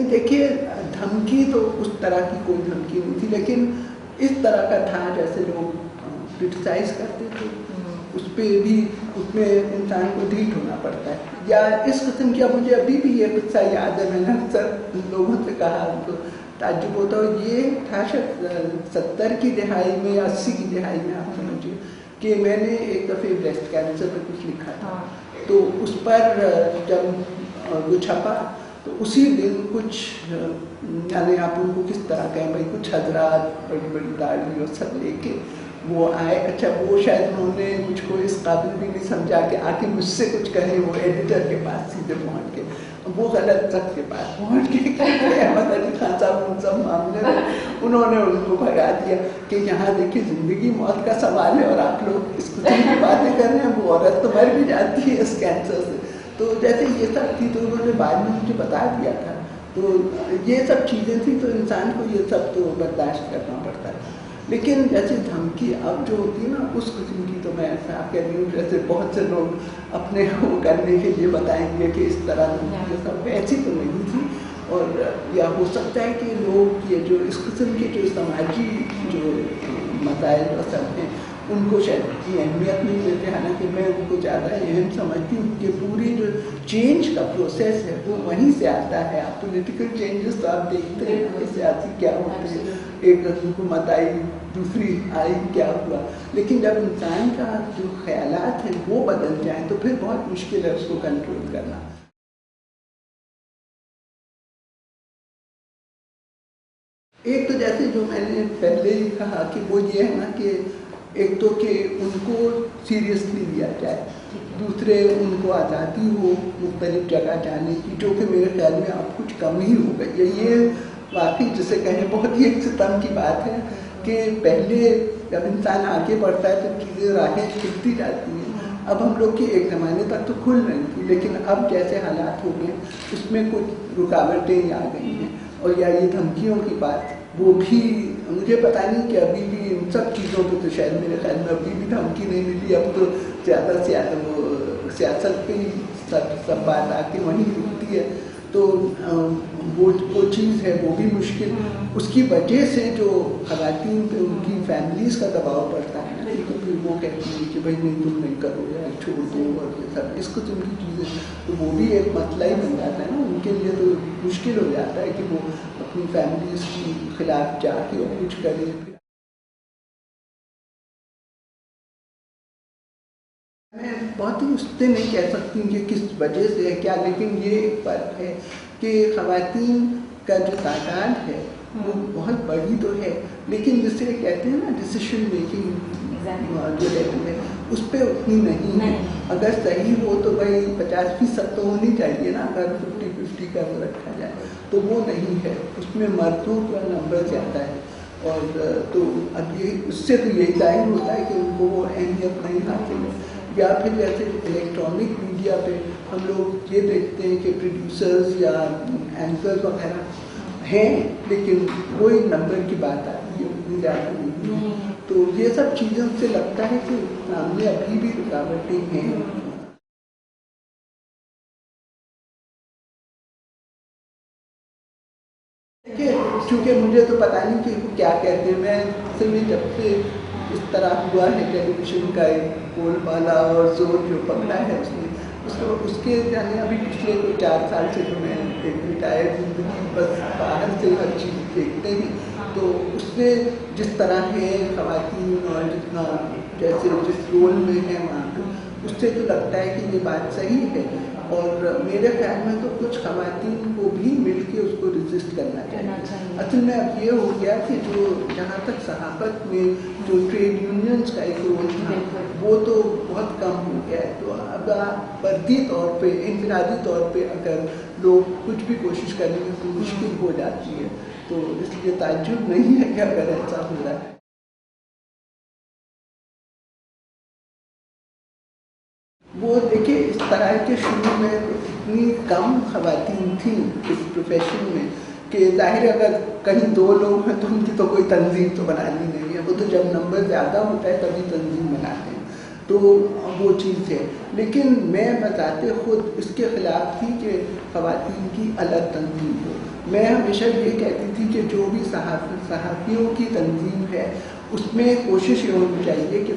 देखिए धमकी तो उस तरह की कोई धमकी नहीं थी, लेकिन इस तरह का था जैसे लोग क्रिटिसाइज करते थे, उस पर भी उसमें इंसान को ढीठ होना पड़ता है। या इस किस्म की, अब मुझे अभी भी ये किस्सा याद है, मैंने अक्सर लोगों से कहा, उनको ताज्जुब होता हो, ये था शायद 70 की दिहाई में या 80 की दिहाई में, आप समझिए कि मैंने एक दफ़े ब्रेस्ट कैंसर पर कुछ लिखा था, तो उस पर जब वो छपा तो उसी दिन कुछ, यानी आप उनको किस तरह कहें भाई, कुछ हजरात बड़ी बड़ी दाढ़ी और सब लेके वो आए। अच्छा, वो शायद उन्होंने मुझको इस काबिल भी नहीं समझा कि आके मुझसे कुछ कहें, वो एडिटर के पास सीधे पहुँच के, वो गलत शख्स के पास पहुँच के अहमद अली खान साहब उन सब मामले में उन्होंने उनको भगा दिया कि यहाँ देखिए ज़िंदगी मौत का सवाल है और आप लोग इस किस्म की बातें कर रहे हैं, वो औरत तो मर भी जाती है इस कैंसर से। तो जैसे ये सब थी, तो उन्होंने बाद में मुझे बता दिया था, तो ये सब चीज़ें थी, तो इंसान को ये सब तो बर्दाश्त करना पड़ता है। लेकिन जैसे धमकी अब जो होती है ना, उस किस्म की तो मैं ऐसा कह रही हूँ, जैसे बहुत से लोग अपने वो करने के लिए बताएंगे कि इस तरह ये सब ऐसी तो नहीं थी। और या हो सकता है कि लोग ये जो इस किस्म के जो समाजी जो मसाइल और सब हैं, उनको शायद की अहमियत नहीं देते, हालांकि मैं उनको ज़्यादा अहम समझती हूँ कि पूरी जो चेंज का प्रोसेस है वो वहीं से आता है। आप पॉलिटिकल चेंजेस तो आप देखते हैं, सियासी क्या होते हैं, एक हुकूमत आई, दूसरी आई, क्या हुआ, लेकिन जब इंसान का जो ख्यालात हैं वो बदल जाएँ तो फिर बहुत मुश्किल है उसको कंट्रोल करना। एक तो जैसे जो मैंने पहले ही कहा कि वो ये है ना कि एक तो कि उनको सीरियसली लिया जाए, दूसरे उनको आज़ादी हो मुख्तलिफ जगह जाने की, जो कि मेरे ख्याल में अब कुछ कम ही हो गई है। ये वाकई जिसे कहें बहुत ही एक सितम की बात है कि पहले जब इंसान आगे बढ़ता है तो चीज़ें राहें खुलती जाती हैं। अब हम लोग की एक ज़माने तक तो खुल रही थी, लेकिन अब जैसे हालात हो गए उसमें कुछ रुकावटें आ गई हैं। और या ये धमकियों की बात, वो भी मुझे पता नहीं कि अभी भी इन सब चीज़ों पे तो शायद मेरे ख्याल में अभी भी धमकी नहीं मिली। अब तो ज़्यादा वो सियासत पे ही सब बात आके वहीं रुकती है, तो वो चीज़ है, वो भी मुश्किल। उसकी वजह से जो ख़वातीन पे उनकी फैमिलीज़ का दबाव पड़ता है ना, तो फिर वो कहती है कि भाई नहीं, तुम नहीं करो या छोड़ दो, और ये सब इस किस्म की चीज़ें, तो वो भी एक मसला ही बन जाता है ना उनके लिए। तो मुश्किल हो जाता है कि वो अपनी फैमिलीज़ के खिलाफ जाके और कुछ करें। मैं बहुत ही उससे नहीं कह सकती कि किस वजह से है क्या, लेकिन ये एक बात है कि ख़वातीन का जो तादाद है वो बहुत बड़ी तो है, लेकिन जिसे कहते हैं ना डिसीजन मेकिंग जो लेवल है उस पर उतनी नहीं है। अगर सही हो तो भाई 50% तो होनी चाहिए ना, अगर 50-50 का रखा जाए तो वो नहीं है, उसमें मर्दों का नंबर ज़्यादा है। और तो अब ये उससे तो यही जाहिर होता है कि उनको वो अहमियत नहीं हासिल है। या फिर जैसे इलेक्ट्रॉनिक मीडिया पे हम लोग ये देखते हैं कि प्रोड्यूसर्स या एंकर्स वगैरह हैं, लेकिन कोई नंबर की बात आती है उतनी ज़्यादा नहीं है। तो ये सब चीज़ों से लगता है कि सामने अभी भी रुकावटें हैं। देखिए, चूँकि मुझे तो पता नहीं कि वो क्या कहते हैं, मैं असल में जब से इस तरह हुआ है टेलीविज़न का एक बोलबाला और जोर जो पकड़ा है उसने उसके यानी अभी पिछले कोई 4 साल से जो मैं एक रिटायर्ड ज़िंदगी बस बाहर से हर चीज़ देखते हैं, तो उससे जिस तरह है ख़वातीन और जितना जैसे जिस रोल में है वहाँ पर, उससे तो लगता है कि ये बात सही है। और मेरे ख्याल में तो कुछ ख़वातीन को भी मिल के उसको रजिस्ट करना चाहिए। असल में अब ये हो गया कि जो जहाँ तक सहाफ़त में जो ट्रेड यूनियंस का एक रोल था वो तो बहुत कम हो गया है। तो अब फर्दी तौर पे, इनफरादी तौर पे अगर लोग कुछ भी कोशिश करेंगे तो मुश्किल हो जाती है। तो इसलिए ताज्जुब नहीं है कि अगर ऐसा हो रहा है। वो देखिए, इस तरह के शुरू में इतनी कम ख़वातीन थी इस प्रोफेशन में कि ज़ाहिर अगर कहीं 2 लोग हैं तो उनकी तो कोई तंजीम तो बनानी नहीं है, वो तो जब नंबर ज़्यादा होता है तभी तंजीम बनाते हैं। تو وہ چیز ہے. لیکن میں بذات خود اس کے خلاف تھی کہ خواتین کی الگ تنظیم ہو. میں ہمیشہ یہ کہتی تھی کہ جو بھی صحافیوں کی تنظیم ہے اس میں کوشش یہ ہونی چاہیے کہ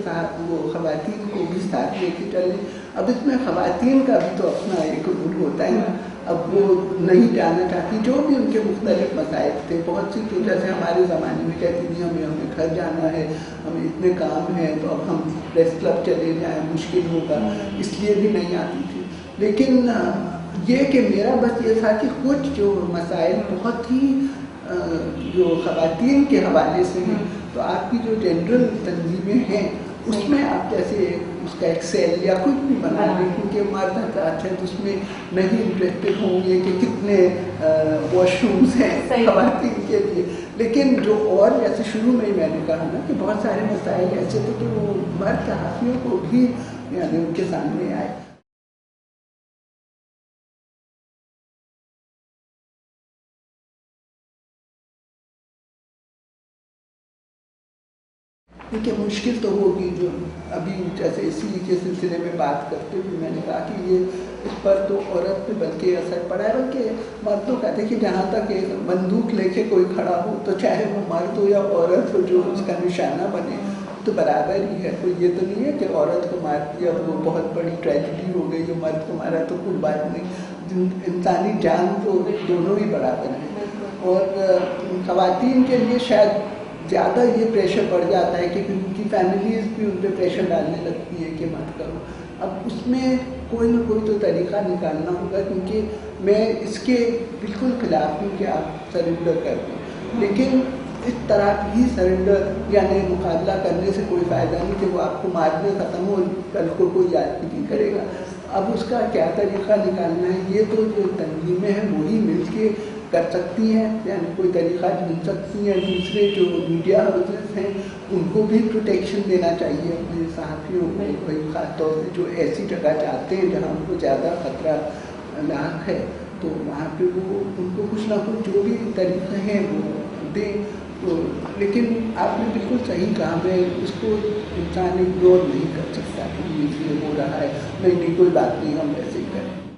وہ خواتین کو بھی ساتھ لے کے چلیں. اب اس میں خواتین کا بھی تو اپنا ایک رول ہوتا ہے نا. اب وہ نہیں جانا چاہتی, جو بھی ان کے مختلف مسائل تھے, بہت سی تو جیسے ہمارے زمانے میں کہتی تھی ہمیں گھر جانا ہے, ہمیں اتنے کام ہیں, تو اب ہم پریس کلب چلے جائیں, مشکل ہوگا, اس لیے بھی نہیں آتی تھی. لیکن یہ کہ میرا بس یہ تھا کہ کچھ جو مسائل بہت ہی جو خواتین کے حوالے سے ہیں, تو آپ کی جو جنرل تنظیمیں ہیں اس میں آپ جیسے اس کا ایک سیل یا کچھ بھی بنا لیں, کیونکہ مرد حضرات ہیں تو اس میں نہیں انٹرسٹڈ ہوں گے کہ کتنے واش رومز ہیں خواتین کے لیے. لیکن جو اور جیسے شروع میں ہی میں نے کہا نا کہ بہت سارے مسائل ایسے تھے کہ وہ مرد صحافیوں کو بھی یعنی ان کے سامنے آئے. دیکھیے مشکل تو ہوگی, جو ابھی جیسے اسی کے سلسلے میں بات کرتے ہوئے میں نے کہا کہ یہ اس پر تو عورت پہ بلکہ اثر پڑا ہے, بلکہ مردوں کا دیکھیے جہاں تک ایک بندوق لے کے کوئی کھڑا ہو تو چاہے وہ مرد ہو یا عورت ہو جو اس کا نشانہ بنے تو برابر ہی ہے. کوئی یہ تو نہیں ہے کہ عورت کو مار دیا وہ بہت بڑی ٹریجڈی ہو گئی, جو مرد کو مارا تو کوئی بات نہیں. انسانی جان تو دونوں ہی برابر ہیں. اور خواتین کے لیے شاید زیادہ یہ پریشر پڑ جاتا ہے کہ ان کی فیملیز بھی ان پہ پریشر ڈالنے لگتی ہے کہ مت کرو. اب اس میں کوئی نہ کوئی تو طریقہ نکالنا ہوگا, کیونکہ میں اس کے بالکل خلاف ہوں کہ آپ سرنڈر کر دیں, لیکن اس طرح ہی سرنڈر یعنی مقابلہ کرنے سے کوئی فائدہ نہیں کہ وہ آپ کو مارنے ختم ہو, کل کو کوئی یاد بھی نہیں کرے گا. اب اس کا کیا طریقہ نکالنا ہے, یہ تو جو تنظیمیں ہیں وہی مل کے کر سکتی ہیں, یعنی کوئی طریقہ ڈھونڈ سکتی ہیں. دوسرے جو میڈیا ہاؤسز ہیں ان کو بھی پروٹیکشن دینا چاہیے اپنے صحافیوں کو, خاص طور سے جو ایسی جگہ جاتے ہیں جہاں ان کو زیادہ خطرہ لاحق ہے, تو وہاں پہ وہ ان کو کچھ نہ کچھ جو بھی طریقے ہیں وہ دیں. تو لیکن آپ نے بالکل صحیح کہا, میں اس کو انسان اگنور نہیں کر سکتا کہ یہ ہو رہا ہے, نہیں کوئی بات نہیں, ہم ایسے ہی کریں.